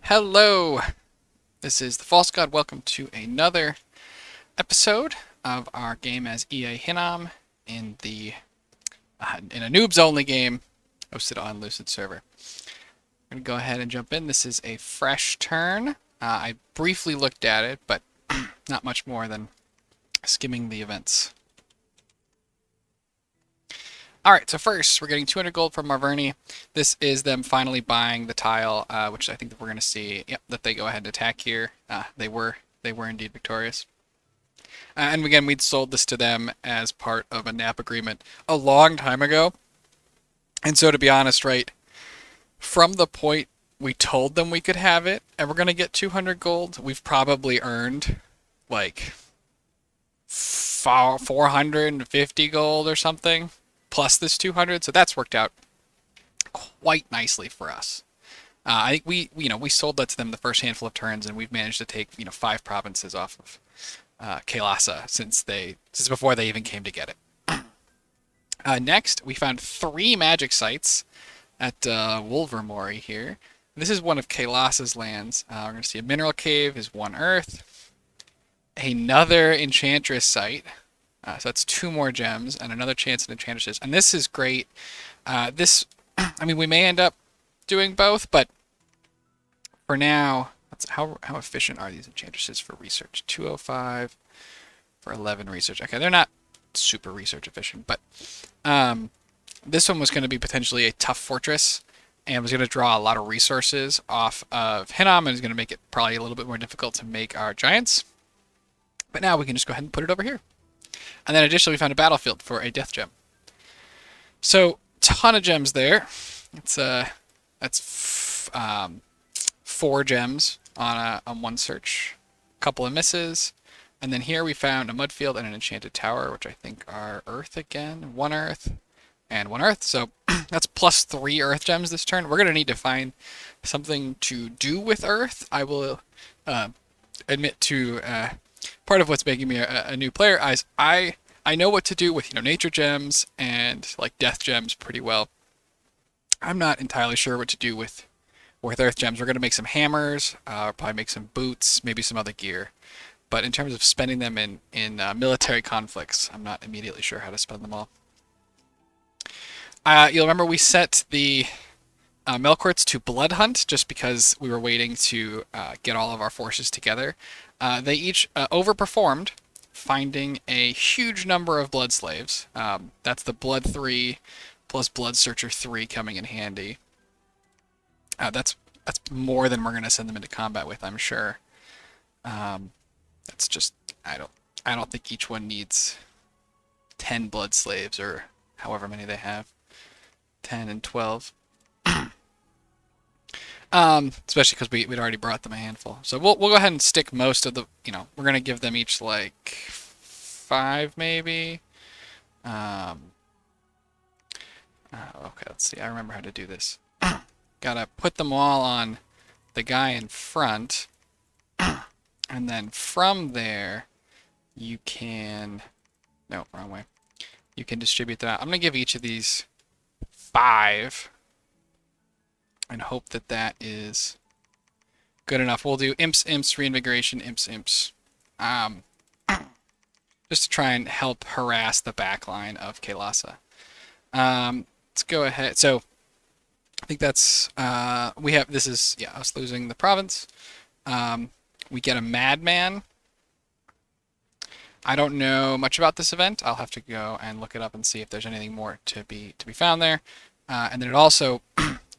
Hello, this is the False God. Welcome to another episode of our game as EA Hinnom in a noobs only game hosted on Lucid server. I'm gonna go ahead and jump in. This is a fresh turn. I briefly looked at it, but not much more than skimming the events. Alright, so first, we're getting 200 gold from Marverni. This is them finally buying the tile, which I think that we're going to see, yep, that they go ahead and attack here. They were indeed victorious. And again, we'd sold this to them as part of a NAP agreement a long time ago. And so to be honest, right, from the point we told them we could have it, and we're going to get 200 gold, we've probably earned, like, 450 gold or something plus this 200, so that's worked out quite nicely for us. I think we sold that to them the first handful of turns, and we've managed to take 5 provinces off of Kailasa since before they even came to get it. Next, we found 3 magic sites at Wolvermori here. This is one of Kailasa's lands. We're going to see a mineral cave is 1 earth, another Enchantress site. So that's 2 more gems and another chance at Enchantresses. And this is great. I mean, we may end up doing both, but for now, how efficient are these Enchantresses for research? 205 for 11 research. Okay, they're not super research efficient, but this one was going to be potentially a tough fortress and was going to draw a lot of resources off of Hinnom and is going to make it probably a little bit more difficult to make our giants. But now we can just go ahead and put it over here. And then additionally, we found a battlefield for a death gem. So, ton of gems there. That's 4 gems on one search. A couple of misses. And then here we found a mud field and an enchanted tower, which I think are earth again. 1 earth and 1 earth. So that's plus 3 earth gems this turn. We're going to need to find something to do with earth. I will admit to part of what's making me a new player is I know what to do with nature gems and like death gems pretty well. I'm not entirely sure what to do with earth gems. We're gonna make some hammers, probably make some boots, maybe some other gear. But in terms of spending them in military conflicts, I'm not immediately sure how to spend them all. You'll remember we set the Melkorts to blood hunt just because we were waiting to get all of our forces together. They each overperformed, finding a huge number of blood slaves. That's the blood 3 plus blood searcher 3 coming in handy. That's more than we're gonna send them into combat with, I'm sure. That's just I don't think each one needs 10 blood slaves or however many they have. 10 and 12. Especially because we'd already brought them a handful. So we'll go ahead and stick most of the, we're going to give them each like 5 maybe. Okay, let's see. I remember how to do this. Gotta put them all on the guy in front. And then from there, you can, no, wrong way. You can distribute that out. I'm going to give each of these 5. And hope that that is good enough. We'll do imps, imps, reinvigoration, imps, imps. Just to try and help harass the backline of Kailasa. Let's go ahead. So I think that's this is us losing the province. We get a madman. I don't know much about this event. I'll have to go and look it up and see if there's anything more to be found there. And then it also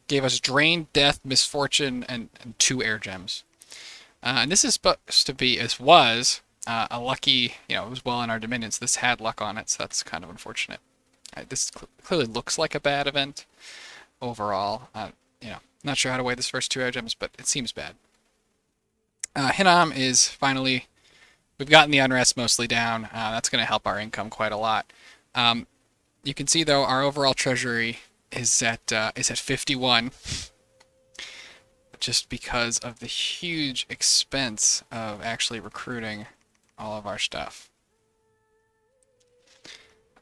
gave us drain, death, misfortune, and 2 air gems. And this is supposed to be, a lucky, it was well in our dominions. This had luck on it, so that's kind of unfortunate. This clearly looks like a bad event overall. Not sure how to weigh this first 2 air gems, but it seems bad. Hinnom is finally, we've gotten the unrest mostly down. That's going to help our income quite a lot. You can see though our overall treasury is at 51, just because of the huge expense of actually recruiting all of our stuff.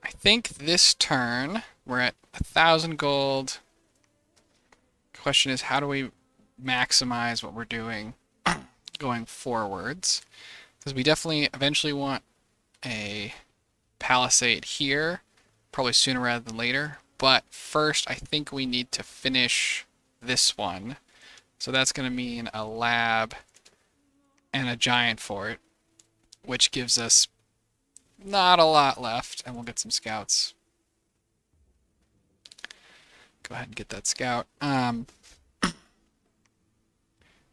I think this turn we're at 1,000 gold. Question is, how do we maximize what we're doing going forwards. Because we definitely eventually want a palisade here, probably sooner rather than later. But first, I think we need to finish this one. So that's going to mean a lab and a giant fort, which gives us not a lot left, and we'll get some scouts. Go ahead and get that scout.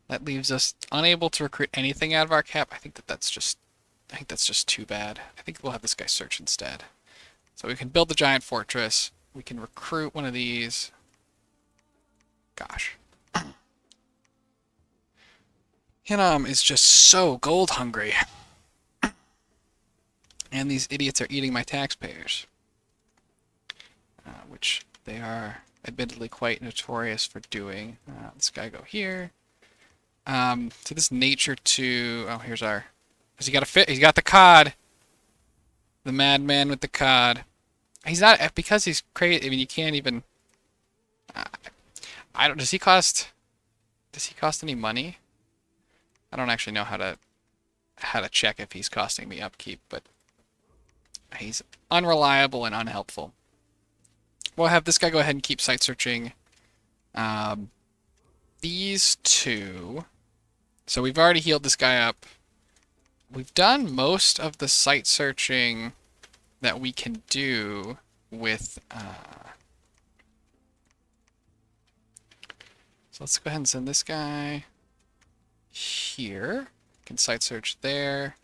That leaves us unable to recruit anything out of our cap. I think that's just too bad. I think we'll have this guy search instead. So we can build the giant fortress. We can recruit one of these. Gosh. Hinnom is just so gold hungry. And these idiots are eating my taxpayers. Which they are admittedly quite notorious for doing. This guy go here. So this nature to... Oh, here's our... Has he got a fit? He's got the cod. The madman with the cod. He's not... Because he's crazy... I mean, you can't even... I don't... Does he cost any money? I don't actually know how to check if he's costing me upkeep, but he's unreliable and unhelpful. We'll have this guy go ahead and keep site searching these two. So we've already healed this guy up. We've done most of the site searching that we can do with... So let's go ahead and send this guy here. Can site search there.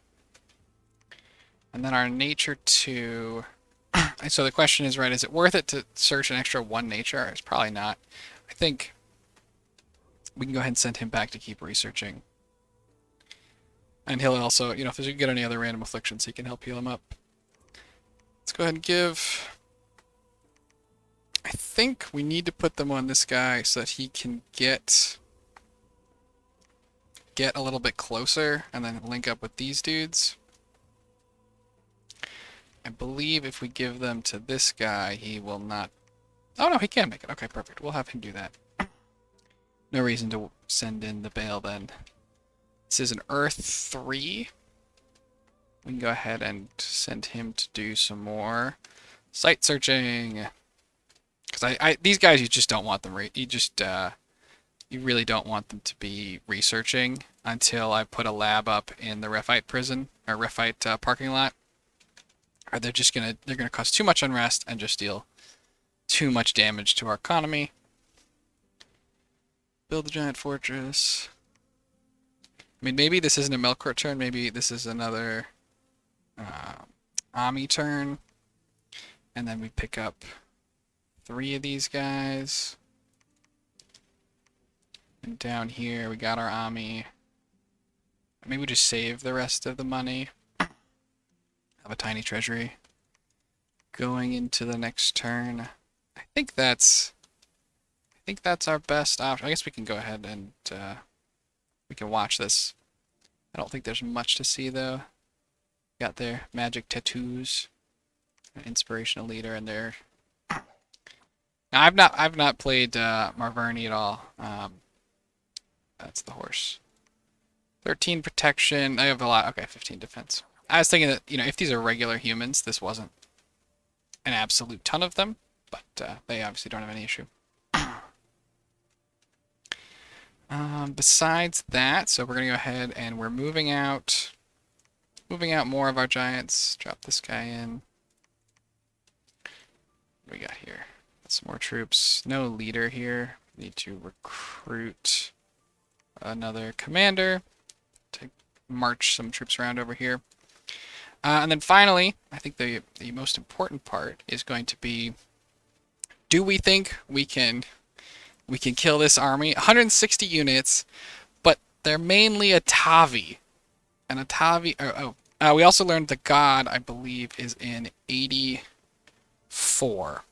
And then our nature 2. So the question is, right, is it worth it to search an extra 1 nature? It's probably not. I think we can go ahead and send him back to keep researching. And he'll also, you know, if we get any other random afflictions, he can help heal him up. Let's go ahead and give... I think we need to put them on this guy so that he can get a little bit closer and then link up with these dudes. I believe if we give them to this guy, he will not... Oh, no, he can make it. Okay, perfect. We'll have him do that. No reason to send in the Bale then. This is an Earth 3. We can go ahead and send him to do some more site searching. Because these guys, you just don't want them... You really don't want them to be researching until I put a lab up in the Rephite prison, or Rephite parking lot. Or they're gonna cause too much unrest and just deal too much damage to our economy. Build a giant fortress. I mean, maybe this isn't a Melkor turn. Maybe this is another Ami turn. And then we pick up 3 of these guys. And down here, we got our Ami. Maybe we just save the rest of the money. Have a tiny treasury. Going into the next turn. I think that's our best option. I guess we can go ahead and we can watch this. I don't think there's much to see though. Got their magic tattoos, an inspirational leader, and their. Now, I've not played Marverni at all. That's the horse. 13 protection. I have a lot. Okay, 15 defense. I was thinking that, you know, if these are regular humans, this wasn't an absolute ton of them, but they obviously don't have any issue. Besides that, so we're gonna go ahead and we're moving out more of our giants. Drop this guy in. What do we got here? Some more troops. No leader here. Need to recruit another commander to march some troops around over here. And then finally, I think the most important part is going to be, do we think we can kill this army? 160 units, but they're mainly Atavi. And Atavi... we also learned the god, I believe, is in 84.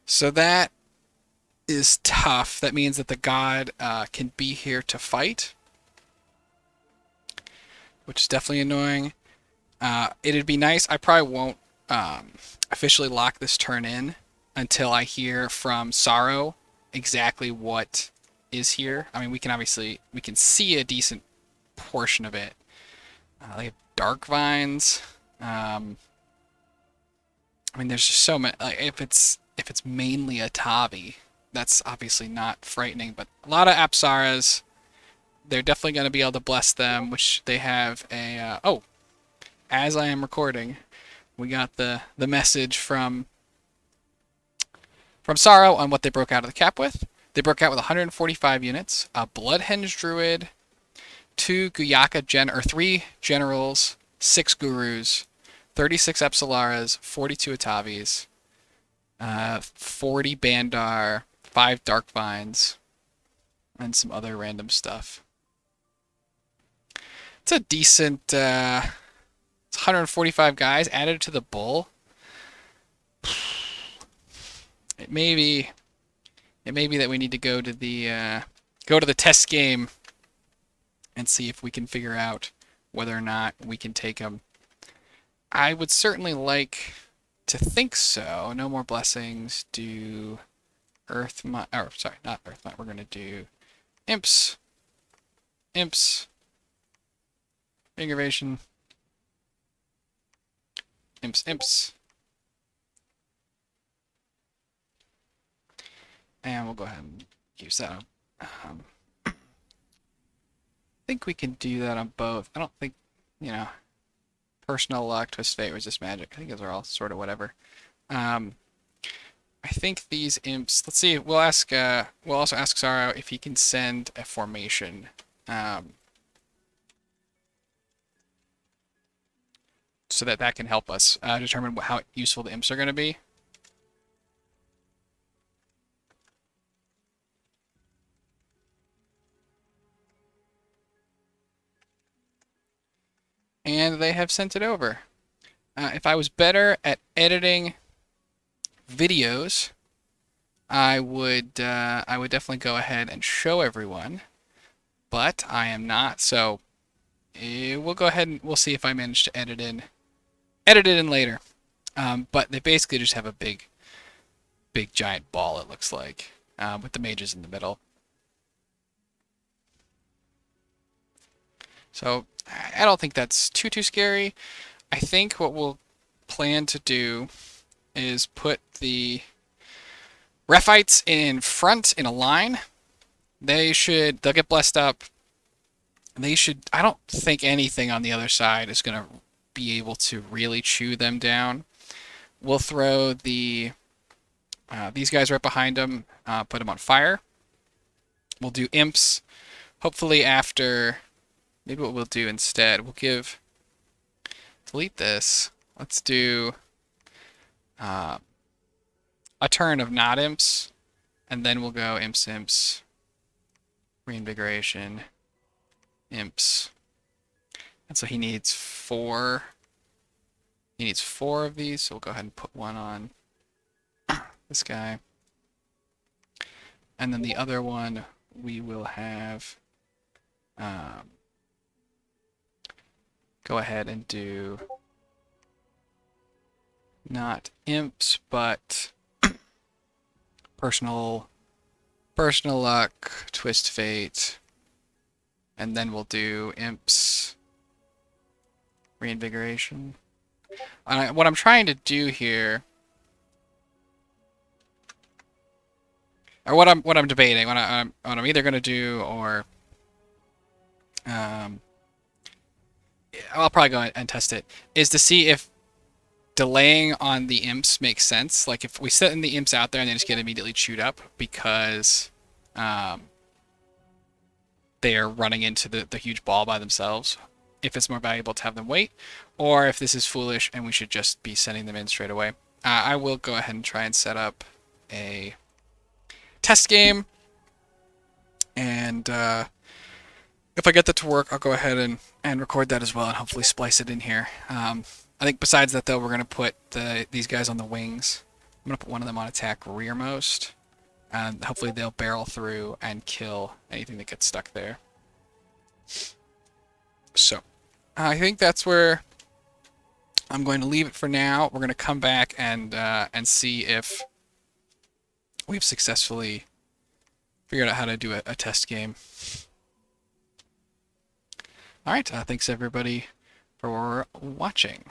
So that is tough. That means that the god can be here to fight, which is definitely annoying. It'd be nice. I probably won't officially lock this turn in until I hear from Sorrow exactly what is here. I mean, we can see a decent portion of it. They have dark vines. I mean, there's just so many. Like, if it's mainly a Tavi, that's obviously not frightening. But a lot of Apsaras, they're definitely going to be able to bless them, which they have a. Oh, as I am recording, we got the message from Sorrow on what they broke out of the cap with. They broke out with 145 units, a Bloodhenge Druid, 3 Generals, 6 Gurus, 36 Epsilaras, 42 Atavis, 40 Bandar, 5 Dark Vines, and some other random stuff. It's a decent, it's 145 guys added to the bull. It may be that we need to go to the test game and see if we can figure out whether or not we can take them. I would certainly like to think so. No more blessings. Do Earth Might. Oh, sorry, not Earth Might. We're going to do Imps. Aggravation. Imps. And we'll go ahead and use that. I think we can do that on both. I don't think, personal luck, twist fate, resist magic. I think those are all sort of whatever. I think these imps. Let's see. We'll also ask Sorrow if he can send a formation. So that can help us determine how useful the imps are going to be. And they have sent it over. If I was better at editing videos, I would definitely go ahead and show everyone, but I am not. So we'll go ahead and we'll see if I manage to edit it in later. But they basically just have a big giant ball, it looks like, with the mages in the middle. So I don't think that's too scary. I think what we'll plan to do is put the Rephites in front in a line. They'll get blessed up. I don't think anything on the other side is going to be able to really chew them down. We'll throw these guys right behind them, put them on fire. We'll do imps. Hopefully after, maybe what we'll do instead, delete this. Let's do a turn of not imps, and then we'll go imps, reinvigoration, imps. And so he needs 4. He needs 4 of these, so we'll go ahead and put one on this guy. And then the other one we will have go ahead and do not imps, but personal luck, twist fate, and then we'll do imps, reinvigoration. What I'm trying to do here, or what I'm debating, what I'm either going to do, or I'll probably go and test it, is to see if delaying on the imps makes sense. Like if we send the imps out there and they just get immediately chewed up because they are running into the huge ball by themselves, if it's more valuable to have them wait, or if this is foolish and we should just be sending them in straight away. I will go ahead and try and set up a test game, and if I get that to work, I'll go ahead and record that as well and hopefully splice it in here. I think besides that, though, we're going to put these guys on the wings. I'm going to put one of them on attack rearmost, and hopefully they'll barrel through and kill anything that gets stuck there. So I think that's where I'm going to leave it for now. We're going to come back and see if we've successfully figured out how to do a test game. All right, thanks everybody for watching.